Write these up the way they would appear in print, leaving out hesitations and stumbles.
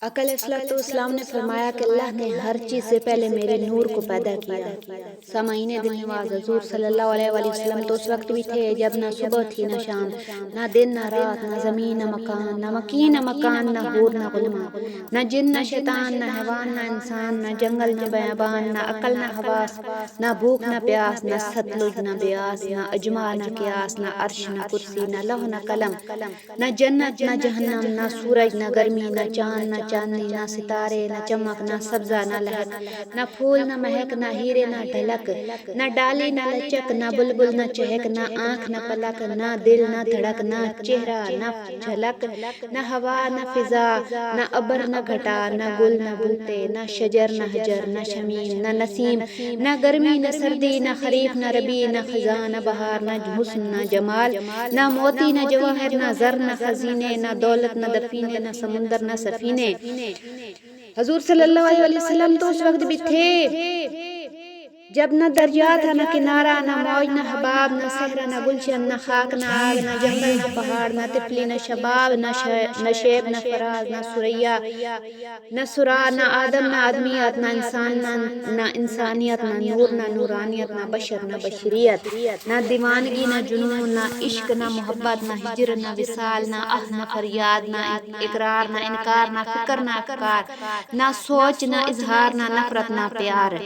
अकल इस्लाम ने फरमाया कि अल्लाह ने हर चीज़ से पहले मेरे नूर को पैदा किया। सामाईने दिल नवाज हजूर सल्लल्लाहु अलैहि वसल्लम तो उस वक्त भी थे जब ना सुबह थी ना शाम, ना दिन ना रात, ना ज़मीन ना मकान, ना मकीन ना मकान, ना हूर ना गुलमा, ना जिन ना शैतान, ना हैवान ना इंसान, ना जंगल ना बयाबान, ना अकल ना हवास, ना भूख ना प्यास, ना सतलुज ना ब्यास, ना अजमा ना क्यास, ना अर्श ना कुर्सी, ना लौह ना कलम, ना जन्नत ना जहन्नम, ना सूरज ना गर्मी, ना चांद ना चांदनी, ना सितारे ना चमक, ना सब्जा ना लहक, ना फूल ना महक, ना हीरे ना ढलक, ना डाली ना लचक, ना बुलबुल ना चहक, ना आँख ना पलक, ना दिल ना धड़क, ना चेहरा ना झलक, ना हवा ना फिजा, ना अबर ना घटा, ना गुल ना बुलते, ना शजर ना हजर, ना शमीम ना नसीम, ना गर्मी ना सर्दी, ना खरीफ ना रबी, ना खजा ना बहार, ना हुस्न ना जमाल, ना मोती ना जवाहर, ना जर ना खजीने, ना दौलत ना दफीने, ना समुंदर ना सफीने। हजूर सल्लल्लाहु अलैहि वसल्लम तो उस वक्त भी थे जब न दरिया था, न किनारा, न मौज, न हबाब, न सहरा, न गुलशन, न खाक, न आग, न जंगल, न पहाड़, न तितली, न शबाब, न शेब, न फराज, न सुरैया, न सुरा, न आदम, न आदमियत, न इंसान, न इंसानियत, न नूर, न नूरानियत, न बशर, न बशरियत, न दीवानगी, न जुनून, न इश्क, न मोहब्बत, न हिजर, न विसाल, न आह, न फरियाद, न इकरार, न इनकार, न फिक्र, न अफकार, न सोच, न इजहार, न नफरत, न प्यार।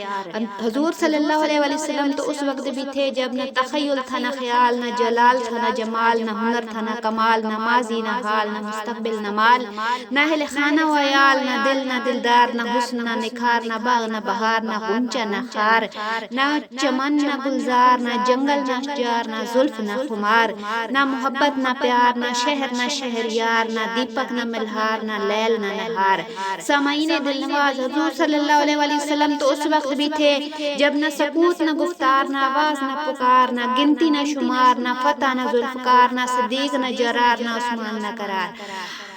हजूर सल्लल्लाहु अलैहि वसल्लम तो उस वक्त भी थे जब न तखय्युल था, न ख्याल, न जलाल था, न जमाल, न हुनर था, न कमाल, न माजी, न हाल, न मुस्तकबिल, न माल, न अहल खाना व अयाल, न दिल, न दिलदार, न हुस्न, न निखार, न बाग, न बहार, न गुंचा, न खार, न चमन, न गुलजार, न जंगल, न अशजार, न जुल्फ, न खुमार, न मोहब्बत, न प्यार, न शहर, न शहरयार, न दीपक, न मिलहार, न लैल, न नहार। सामाईने दिल नवाज हजूर सल्लल्लाहु अलैहि वसल्लम तो उस वक्त भी थे जब न सकूत, न गुफ्तार, न आवाज, न पुकार, न गिनती, न शुमार, न फतह, न जुल्फकार, न सिद्दीक, न जरार, न उस्मान, न करार।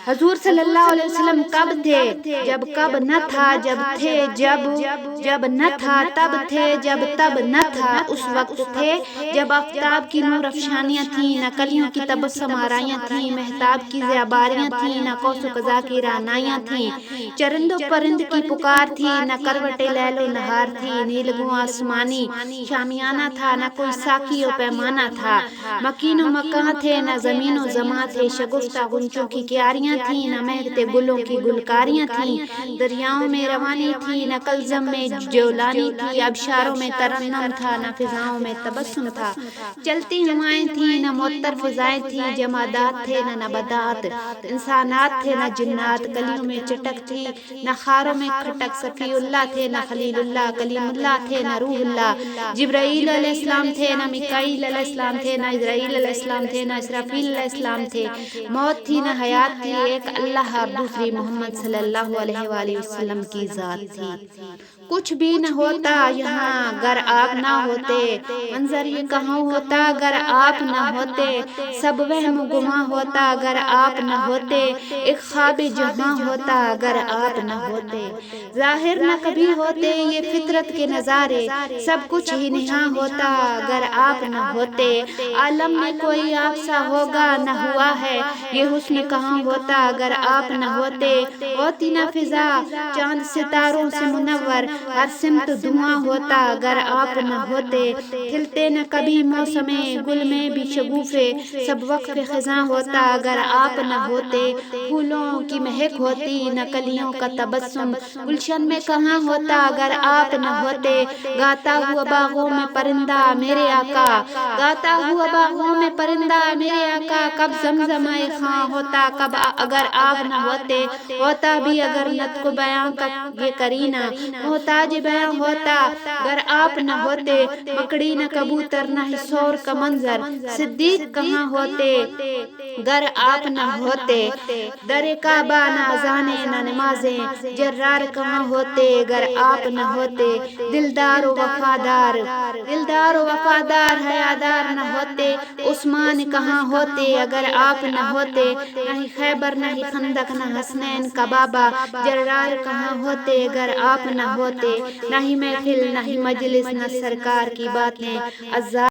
हजूर सल्लल्लाहु अलैहि वसल्लम कब थे जब कब न था, जब थे जब न था, तब थे जब तब न था। उस वक्त थे जब आफ्ताब की नूर अफशानियाँ थीं, न कलियों की तबस्सुम आराइयाँ थीं, महताब की ज़ियाबारियाँ थीं, न कौसो कज़ा की रानाइयाँ थीं, चरिंदो परिंद की पुकार थी, न करवटे लैलो नहार थी, नीलगुं आसमानी शामियाना था, न कोई साकी व पैमाना था, मकीनो मकां थे, न ज़मीनो ज़मां थे, शगुफ्ता गुंचों की क्यारियाँ थी, न महकते गुलों की गुलकारियाँ थी, दरियाओं में रवानी थी, न कलज़म में जोलानी थी, अबशारों में तरन्नम था, न फिजाओं में तबस्सुम था, चलती हवाएं थी, न मुअत्तर फिजाएं थी, जमादात थे न नबादात, इंसानात थे न जिन्नात, कलियों में चटक थी न खारों में खटक, सफ़ीउल्लाह थे न खलीलुल्लाह, कलीमुल्लाह थे न रूहुल्लाह, जिब्राईल अलैहिस्सलाम थे न मिकाईल अलैहिस्सलाम थे, न इज़राईल अलैहिस्सलाम थे, न इसराफील अलैहिस्सलाम थे, मौत थी न हयात थी, एक अल्लाह और दूसरी मोहम्मद सल्लल्लाहु अलैहि वसल्लम की ज़ात थी। कुछ भी न होता यहाँ गर आप ना होते, मंजर ये कहाँ होता गर आप न होते, सब वहम गुमा होता अगर आप न होते, एक ख्वाब जहाँ होता अगर आप न होते, जाहिर न कभी होते ये फितरत के नज़ारे, सब कुछ ही निहा होता अगर आप न होते, आलम में कोई आप सा होगा न हुआ है, ये हुस्न कहाँ होता अगर आप न होते, होती न फिजा चांद सितारों से मुनव्वर, हर सिमत धुआं होता अगर आप न होते, खिलते न कभी मौसमे गुल में भी शगुफे, सब वक्त खिज़ां होता अगर आप न होते, फूलों की महक होती न कलियों का तबस्सुम, गुलशन में कहाँ होता अगर आप न होते, गाता हुआ बागों में परिंदा मेरे आका, गाता हुआ बागों में परिंदा मेरे आका, कब ज़मज़म-ए खां होता कब अगर आप न होते, होता भी अगर नत को बयां का ये करीना, मोहताज बयां होता अगर आप न होते, मकड़ी न कबूतर न हिसोर का मंजर, सिद्दीक कहाँ होते गर आप न होते, दरे काबा न अज़ाने न नमाजें, जर्रार कहाँ होते गर आप न होते, दिलदार व वफादार हयादार न होते, उस्मान कहाँ होते अगर आप न होते, नहीं खैबर नहीं खंदक न हसनैन का बाबा, जर्रार कहाँ होते अगर आप न होते, नहीं महफिल नहीं मजलिस न सरकार की बातें,